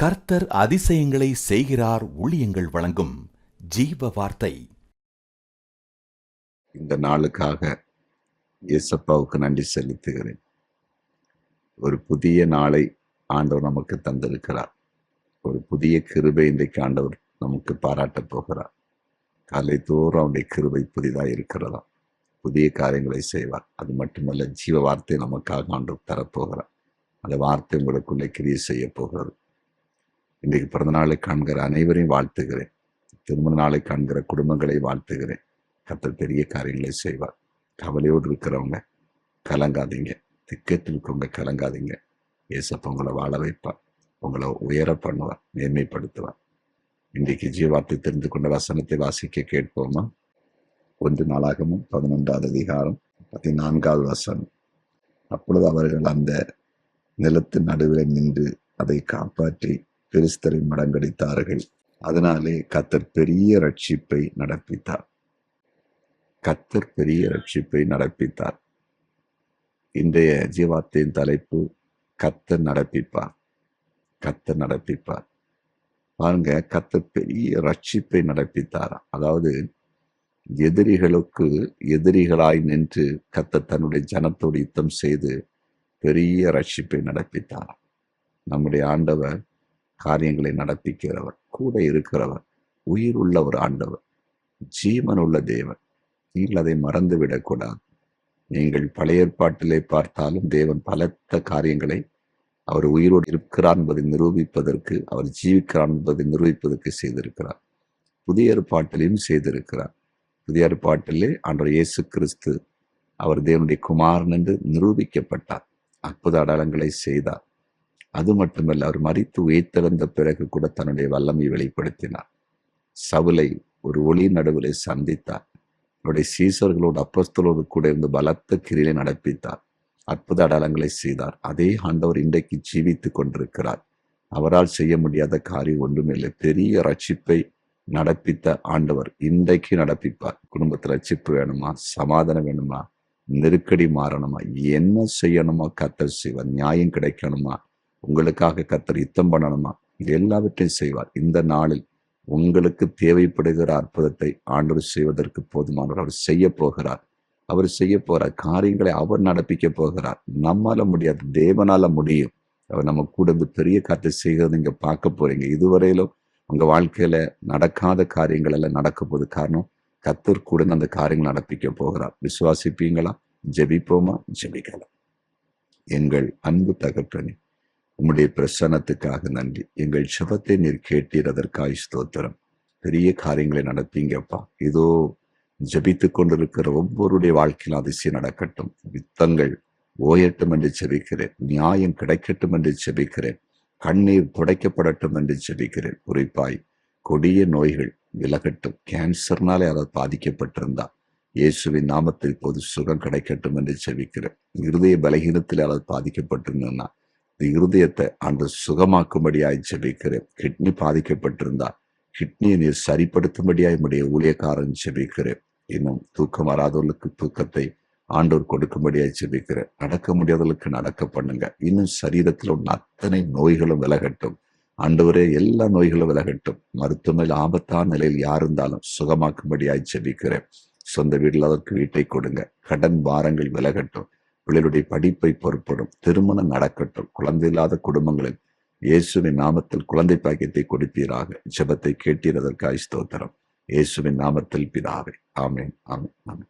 கர்த்தர் அதிசயங்களை செய்கிறார். ஊழியங்கள் வழங்கும் ஜீவ வார்த்தை. இந்த நாளுக்காக இயேசப்பாவுக்கு நன்றி செலுத்துகிறேன். ஒரு புதிய நாளை ஆண்டவர் நமக்கு தந்திருக்கிறார். ஒரு புதிய கிருபை இன்றைக்கு ஆண்டவர் நமக்கு பாராட்டப் போகிறார். காலை தோறும் அவருடைய கிருபை புதிதாக இருக்கிறதா, புதிய காரியங்களை செய்வார். அது மட்டுமல்ல, ஜீவ வார்த்தை நமக்காக ஆண்டவர் தரப்போகிறார். அந்த வார்த்தை உங்களுக்குள்ளே கிரியை செய்ய போகிறது. இன்றைக்கு பிறந்த நாளை காண்கிற அனைவரையும் வாழ்த்துகிறேன். திருமண நாளை காண்கிற குடும்பங்களை வாழ்த்துகிறேன். கர்த்தர் பெரிய காரியங்களை செய்வார். கவலையோடு இருக்கிறவங்க கலங்காதீங்க, திக்கத்தில் இருக்கவங்க கலங்காதீங்க. ஏசப்ப உங்களை வாழ வைப்பார், உங்களை உயர பண்ணுவார், மேன்மைப்படுத்துவார். இன்றைக்கு ஜீவார்த்தை தெரிந்து கொண்ட வசனத்தை வாசிக்க கேட்போமா? 1 நாளாகமும் 11வது அதிகாரம் 14வது வசனம். அப்பொழுது அவர்கள் அந்த நிலத்து நடுவில் நின்று அதை காப்பாற்றி பெலிஸ்தரை மடங்கடித்தார்கள். அதனாலே கர்த்தர் பெரிய ரட்சிப்பை நடப்பித்தார். கர்த்தர் பெரிய ரட்சிப்பை நடப்பித்தார். இன்றைய ஜீவார்த்தையின் தலைப்பு கர்த்தர் நடப்பிப்பார். கர்த்தர் நடப்பிப்பார். பாருங்க, கர்த்தர் பெரிய ரட்சிப்பை நடப்பித்தார். அதாவது எதிரிகளுக்கு எதிரிகளாய் நின்று கர்த்தர் தன்னுடைய ஜனத்தோடு யுத்தம் செய்து பெரிய ரட்சிப்பை நடப்பித்தார். நம்முடைய ஆண்டவர் காரியங்களை நடப்பிக்கிறவர், கூட இருக்கிறவர், உயிர் உள்ள ஒரு ஆண்டவர், ஜீவன் உள்ள தேவன். நீங்கள் அதை மறந்து விடக்கூடாது. நீங்கள் பழைய ஏற்பாட்டிலே பார்த்தாலும் தேவன் பலத்த காரியங்களை அவர் உயிரோடு இருக்கிறார் என்பதை நிரூபிப்பதற்கு, அவர் ஜீவிக்கிறார் என்பதை நிரூபிப்பதற்கு செய்திருக்கிறார். புதிய ஏற்பாட்டிலையும் செய்திருக்கிறார். புதிய ஏற்பாட்டிலே ஆண்டவர் இயேசு கிறிஸ்து அவர் தேவனுடைய குமாரன் என்று நிரூபிக்கப்பட்டார். அற்புத அடையாளங்களை செய்தார். அது மட்டுமல்ல, அவர் மரித்து உயிர்த்தெழுந்த பிறகு கூட தன்னுடைய வல்லமையை வெளிப்படுத்தினார். சவுலை ஒரு ஒளி நடுவிலே சந்தித்தார். அவருடைய சீசர்களோடு அப்போஸ்தலரோடு கூட இருந்து பலத்த கிரியை நடப்பித்தார். அற்புத அடையாளங்களை செய்தார். அதே ஆண்டவர் இன்றைக்கு ஜீவித்துக் கொண்டிருக்கிறார். அவரால் செய்ய முடியாத காரியம் ஒன்றுமில்லை. பெரிய ரட்சிப்பை நடப்பித்த ஆண்டவர் இன்றைக்கு நடப்பிப்பார். குடும்பத்தில் ரட்சிப்பு வேணுமா, சமாதானம் வேணுமா, நெருக்கடி மாறணுமா, என்ன செய்யணுமா கர்த்தர் செய்வார். நியாயம் கிடைக்கணுமா, உங்களுக்காக கர்த்தர் யுத்தம் பண்ணணுமா, எல்லாவற்றையும் செய்வார். இந்த நாளில் உங்களுக்கு தேவைப்படுகிற அற்புதத்தை ஆண்டவர் செய்வதற்கு போதுமானவர். அவர் செய்ய போகிறார். அவர் செய்ய போகிற காரியங்களை அவர் நடப்பிக்க போகிறார். நம்மால முடியாது, தேவனால முடியும். அவர் நம்ம கூட இருந்து பெரிய காரியத்தை செய்கிறது நீங்க பார்க்க போறீங்க. இதுவரையிலும் உங்க வாழ்க்கையில நடக்காத காரியங்கள் எல்லாம் நடக்க போகுது. காரணம், கர்த்தர் கூட அந்த காரியங்கள் நடப்பிக்க போகிறார். விசுவாசிப்பீங்களா? ஜெபிப்போமா? ஜெபிக்கலாம். எங்கள் அன்பு தகப்பனே, உம்முடைய பிரசன்னத்துக்காக நன்றி. எங்கள் ஜெபத்தை நீர் கேட்டீர், அதற்காய் ஸ்தோத்திரம். பெரிய காரியங்களை நடப்பீங்கப்பா. இதோ ஜெபித்து கொண்டிருக்கிற ஒவ்வொருடைய வாழ்க்கையில் அதிசயம் நடக்கட்டும். யுத்தங்கள் ஓயட்டும் என்று ஜெபிக்கிறேன். நியாயம் கிடைக்கட்டும் என்று ஜெபிக்கிறேன். கண்ணீர் துடைக்கப்படட்டும் என்று ஜெபிக்கிறேன். குறிப்பாய் கொடிய நோய்கள் விலகட்டும். கேன்சர்னாலே யாராவது பாதிக்கப்பட்டிருந்தா இயேசுவின் நாமத்தில் இப்போது சுகம் கிடைக்கட்டும் என்று ஜெபிக்கிறேன். இருதய பலகீனத்தில் யாராவது பாதிக்கப்பட்டிருந்தா இருதயத்தை ஆண்டவர் சுகமாக்கும்படியாய் ஜெபிக்கிறேன். கிட்னி பாதிக்கப்பட்டிருந்தா கிட்னியை நீர் சரிப்படுத்தும்படியாய் உடைய ஊழியக்காரன் ஜெபிக்கிறேன். இன்னும் தூக்கம் வராதவர்களுக்கு தூக்கத்தை ஆண்டவர் கொடுக்கும்படியாய் ஜெபிக்கிறேன். நடக்க முடியாதவர்களுக்கு நடக்க பண்ணுங்க. இன்னும் சரீரத்தில் உள்ள அத்தனை நோய்களும் விலகட்டும். ஆண்டவரே, எல்லா நோய்களும் விலகட்டும். மருத்துவமனையில் ஆபத்தான நிலையில் யார் இருந்தாலும் சுகமாக்கும்படியாய் ஜெபிக்கிறேன். சொந்த வீட்டில் அதற்கு வீட்டை கொடுங்க. கடன் பாரங்கள் விலகட்டும். பிள்ளைகளுடைய படிப்பை பொறுப்படும். திருமணம் நடக்கட்டும். குழந்தை இல்லாத குடும்பங்களில் இயேசுவின் நாமத்தில் குழந்தை பாக்கியத்தை கொடுப்பீராக. ஜெபத்தை கேட்டீர், அதற்காய் ஸ்தோத்திரம். இயேசுவின் நாமத்தில் பிதாவே. ஆமென், ஆமென், ஆமென்.